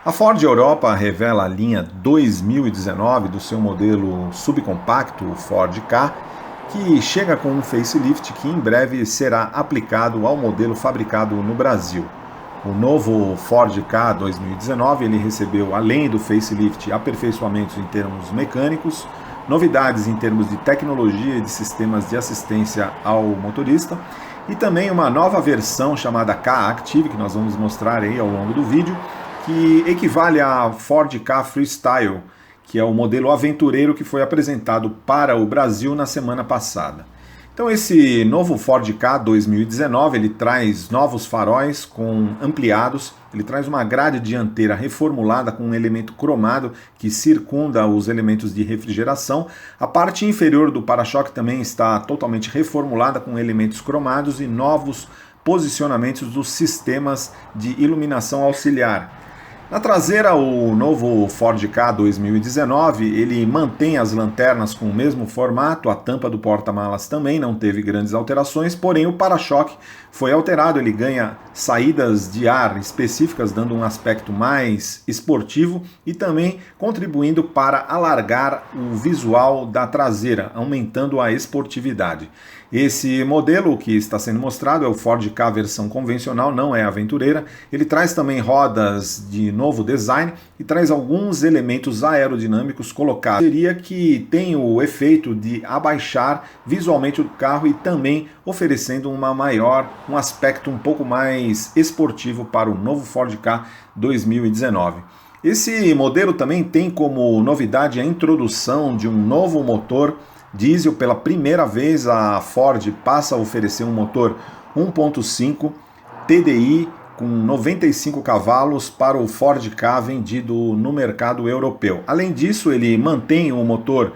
A Ford Europa revela a linha 2019 do seu modelo subcompacto, o Ford Ka, que chega com um facelift que em breve será aplicado ao modelo fabricado no Brasil. O novo Ford Ka 2019 ele recebeu, além do facelift, aperfeiçoamentos em termos mecânicos, novidades em termos de tecnologia e de sistemas de assistência ao motorista e também uma nova versão chamada Ka Active, que nós vamos mostrar aí ao longo do vídeo, que equivale a Ford Ka Freestyle, que é o modelo aventureiro que foi apresentado para o Brasil na semana passada. Então esse novo Ford Ka 2019, ele traz novos faróis ampliados, ele traz uma grade dianteira reformulada com um elemento cromado que circunda os elementos de refrigeração. A parte inferior do para-choque também está totalmente reformulada com elementos cromados e novos posicionamentos dos sistemas de iluminação auxiliar. Na traseira, o novo Ford Ka 2019, ele mantém as lanternas com o mesmo formato, a tampa do porta-malas também não teve grandes alterações, porém o para-choque foi alterado, ele ganha saídas de ar específicas, dando um aspecto mais esportivo e também contribuindo para alargar o visual da traseira, aumentando a esportividade. Esse modelo que está sendo mostrado é o Ford Ka versão convencional, não é aventureira. Ele traz também rodas de novo design e traz alguns elementos aerodinâmicos colocados. Seria que tem o efeito de abaixar visualmente o carro e também oferecendo um aspecto um pouco mais esportivo para o novo Ford Ka 2019. Esse modelo também tem como novidade a introdução de um novo motor diesel. Pela primeira vez a Ford passa a oferecer um motor 1.5 TDI com 95 cavalos para o Ford Ka vendido no mercado europeu. Além disso, ele mantém o motor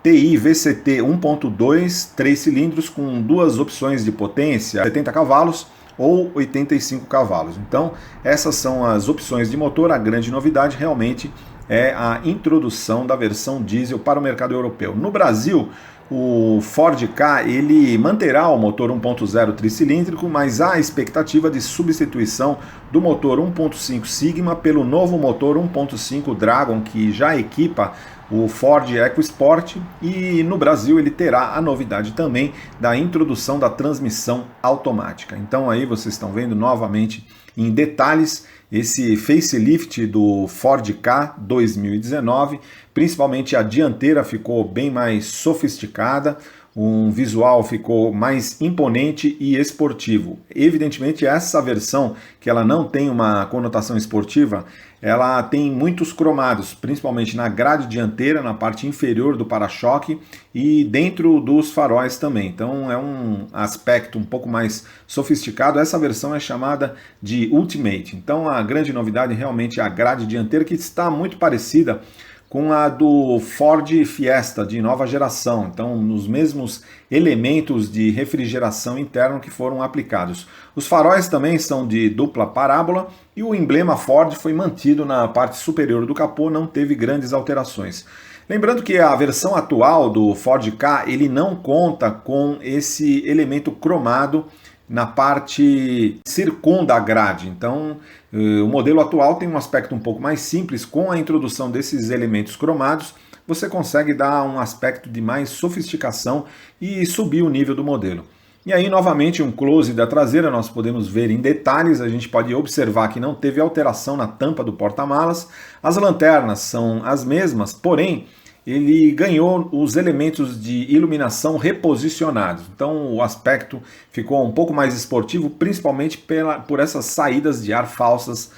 TI VCT 1.2 3 cilindros com duas opções de potência, 70 cavalos ou 85 cavalos. Então, essas são as opções de motor. A grande novidade realmente é a introdução da versão diesel para o mercado europeu. No Brasil, o Ford Ka ele manterá o motor 1.0 tricilíndrico, mas há a expectativa de substituição do motor 1.5 Sigma pelo novo motor 1.5 Dragon, que já equipa o Ford EcoSport, e no Brasil ele terá a novidade também da introdução da transmissão automática. Então aí vocês estão vendo novamente em detalhes esse facelift do Ford Ka 2019, principalmente a dianteira ficou bem mais sofisticada, um visual ficou mais imponente e esportivo. Evidentemente essa versão, que ela não tem uma conotação esportiva, ela tem muitos cromados, principalmente na grade dianteira, na parte inferior do para-choque e dentro dos faróis também. Então é um aspecto um pouco mais sofisticado. Essa versão é chamada de Ultimate. Então a grande novidade realmente é a grade dianteira, que está muito parecida com a do Ford Fiesta de nova geração, então nos mesmos elementos de refrigeração interna que foram aplicados. Os faróis também são de dupla parábola e o emblema Ford foi mantido na parte superior do capô, não teve grandes alterações. Lembrando que a versão atual do Ford Ka ele não conta com esse elemento cromado na parte circunda a grade. Então, o modelo atual tem um aspecto um pouco mais simples. Com a introdução desses elementos cromados, você consegue dar um aspecto de mais sofisticação e subir o nível do modelo. E aí, novamente, um close da traseira, nós podemos ver em detalhes, a gente pode observar que não teve alteração na tampa do porta-malas. As lanternas são as mesmas, porém, ele ganhou os elementos de iluminação reposicionados. Então o aspecto ficou um pouco mais esportivo, principalmente por essas saídas de ar falsas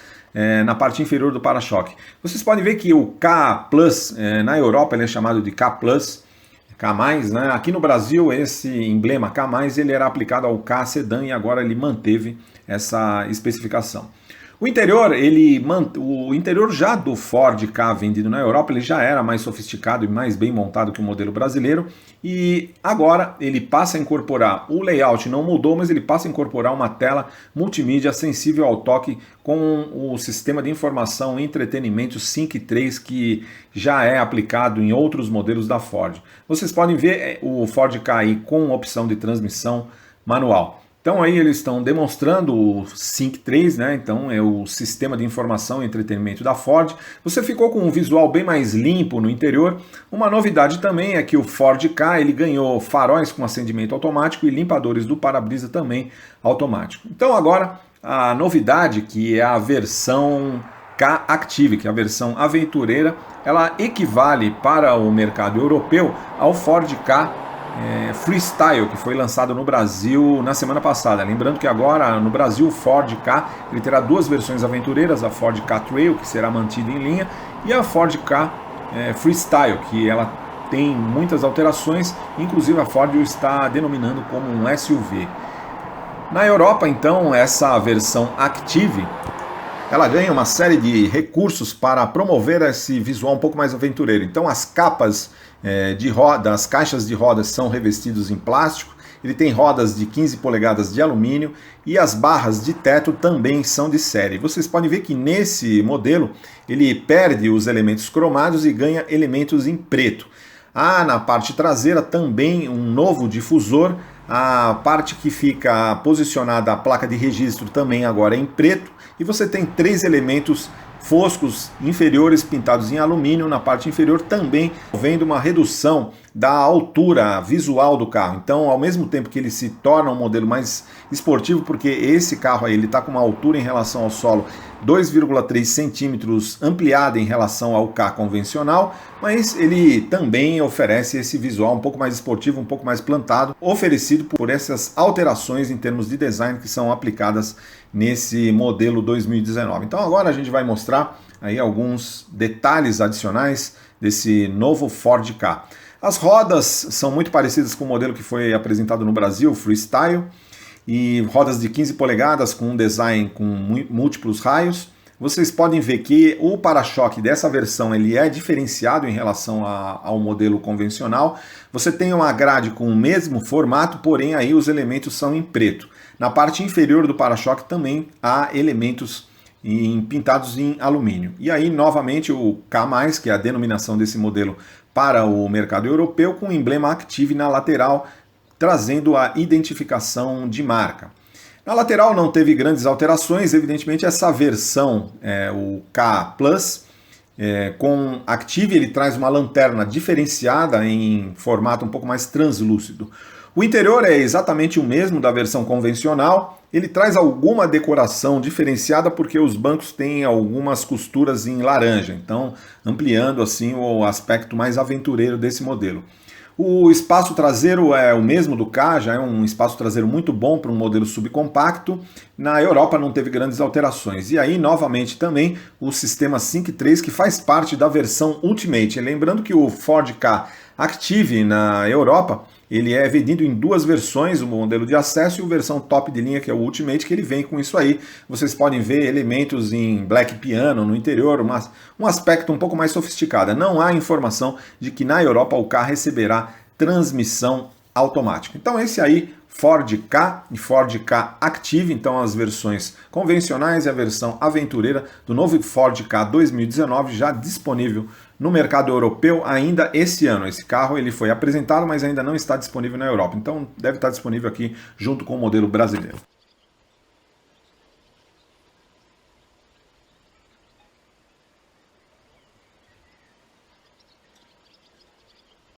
na parte inferior do para-choque. Vocês podem ver que o Ka Plus, na Europa ele é chamado de Ka Plus, K+, né? Aqui no Brasil esse emblema K+, ele era aplicado ao Ka Sedan e agora ele manteve essa especificação. O interior já do Ford Ka vendido na Europa, ele já era mais sofisticado e mais bem montado que o modelo brasileiro, e agora ele passa a incorporar, o layout não mudou, mas ele passa a incorporar uma tela multimídia sensível ao toque com o sistema de informação e entretenimento Sync 3 que já é aplicado em outros modelos da Ford. Vocês podem ver o Ford Ka aí com opção de transmissão manual. Então aí eles estão demonstrando o Sync 3, né? Então é o sistema de informação e entretenimento da Ford. Você ficou com um visual bem mais limpo no interior. Uma novidade também é que o Ford Ka ele ganhou faróis com acendimento automático e limpadores do para-brisa também automático. Então agora a novidade, que é a versão Ka Active, que é a versão aventureira, ela equivale para o mercado europeu ao Ford Ka Freestyle, que foi lançado no Brasil na semana passada. Lembrando que agora no Brasil o Ford Ka ele terá duas versões aventureiras, a Ford Ka Trail, que será mantida em linha, e a Ford Ka Freestyle, que ela tem muitas alterações, inclusive a Ford o está denominando como um SUV. Na Europa, então, essa versão Active ela ganha uma série de recursos para promover esse visual um pouco mais aventureiro. Então as capas de roda, as caixas de rodas são revestidos em plástico, ele tem rodas de 15 polegadas de alumínio e as barras de teto também são de série. Vocês podem ver que nesse modelo ele perde os elementos cromados e ganha elementos em preto. Há na parte traseira também um novo difusor, a parte que fica posicionada a placa de registro também agora é em preto, e você tem três elementos foscos inferiores pintados em alumínio na parte inferior, também vendo uma redução da altura visual do carro. Então, ao mesmo tempo que ele se torna um modelo mais esportivo, porque esse carro aí ele está com uma altura em relação ao solo 2,3 centímetros ampliada em relação ao Ka convencional, mas ele também oferece esse visual um pouco mais esportivo, um pouco mais plantado, oferecido por essas alterações em termos de design que são aplicadas nesse modelo 2019. Então agora a gente vai mostrar aí alguns detalhes adicionais desse novo Ford Ka. As rodas são muito parecidas com o modelo que foi apresentado no Brasil, o Freestyle, e rodas de 15 polegadas com um design com múltiplos raios. Vocês podem ver que o para-choque dessa versão ele é diferenciado em relação ao modelo convencional. Você tem uma grade com o mesmo formato, porém aí os elementos são em preto. Na parte inferior do para-choque também há elementos pintados em alumínio. E aí novamente o Ka+, que é a denominação desse modelo para o mercado europeu, com o emblema Active na lateral, trazendo a identificação de marca. Na lateral não teve grandes alterações, evidentemente essa versão, o Ka Plus, com Active, ele traz uma lanterna diferenciada em formato um pouco mais translúcido. O interior é exatamente o mesmo da versão convencional, ele traz alguma decoração diferenciada porque os bancos têm algumas costuras em laranja, então ampliando assim o aspecto mais aventureiro desse modelo. O espaço traseiro é o mesmo do Ka, já é um espaço traseiro muito bom para um modelo subcompacto. Na Europa não teve grandes alterações. E aí, novamente, também o sistema Sync 3, que faz parte da versão Ultimate. Lembrando que o Ford Ka Active na Europa, ele é vendido em duas versões, o modelo de acesso e a versão top de linha, que é o Ultimate, que ele vem com isso aí. Vocês podem ver elementos em black piano no interior, um aspecto um pouco mais sofisticado. Não há informação de que na Europa o carro receberá transmissão automática. Então esse aí, Ford Ka e Ford Ka Active, então as versões convencionais e a versão aventureira do novo Ford Ka 2019 já disponível no mercado europeu ainda esse ano. Esse carro ele foi apresentado, mas ainda não está disponível na Europa. Então deve estar disponível aqui junto com o modelo brasileiro.